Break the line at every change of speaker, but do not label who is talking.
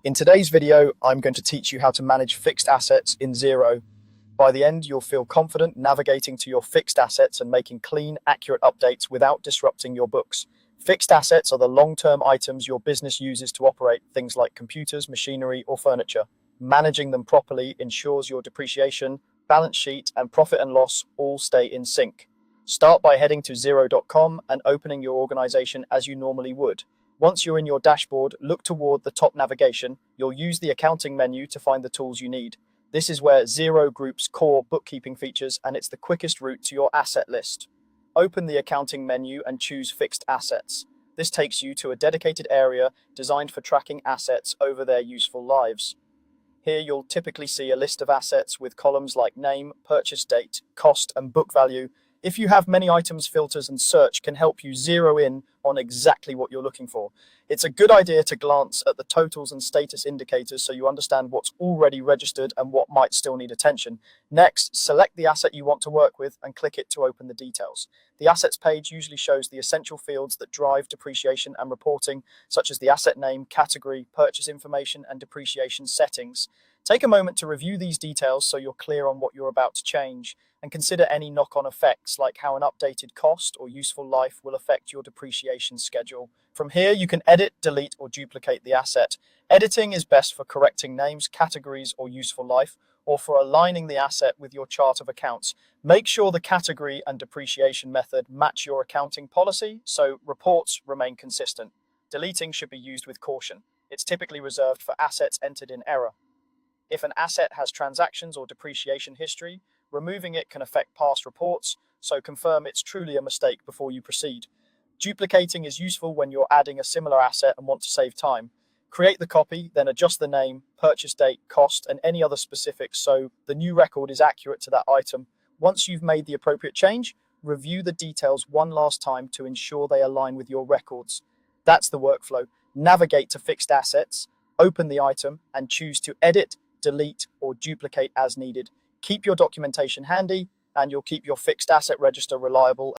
In today's video, I'm going to teach you how to manage fixed assets in Xero. By the end, you'll feel confident navigating to your fixed assets and making clean, accurate updates without disrupting your books. Fixed assets are the long-term items your business uses to operate, things like computers, machinery, or furniture. Managing them properly ensures your depreciation, balance sheet, and profit and loss all stay in sync. Start by heading to Xero.com and opening your organization as you normally would. Once you're in your dashboard, look toward the top navigation. You'll use the accounting menu to find the tools you need. This is where Xero groups core bookkeeping features, and it's the quickest route to your asset list. Open the accounting menu and choose fixed assets. This takes you to a dedicated area designed for tracking assets over their useful lives. Here you'll typically see a list of assets with columns like name, purchase date, cost, and book value. If you have many items, filters and search can help you zero in on exactly what you're looking for. It's a good idea to glance at the totals and status indicators so you understand what's already registered and what might still need attention. Next, select the asset you want to work with and click it to open the details. The assets page usually shows the essential fields that drive depreciation and reporting, such as the asset name, category, purchase information, and depreciation settings. Take a moment to review these details so you're clear on what you're about to change, and consider any knock-on effects like how an updated cost or useful life will affect your depreciation schedule. From here, you can edit, delete, or duplicate the asset. Editing is best for correcting names, categories, or useful life, or for aligning the asset with your chart of accounts. Make sure the category and depreciation method match your accounting policy so reports remain consistent. Deleting should be used with caution. It's typically reserved for assets entered in error. If an asset has transactions or depreciation history, removing it can affect past reports, so confirm it's truly a mistake before you proceed. Duplicating is useful when you're adding a similar asset and want to save time. Create the copy, then adjust the name, purchase date, cost, and any other specifics so the new record is accurate to that item. Once you've made the appropriate change, review the details one last time to ensure they align with your records. That's the workflow. Navigate to fixed assets, open the item, and choose to edit, delete, or duplicate as needed. Keep your documentation handy, and you'll keep your fixed asset register reliable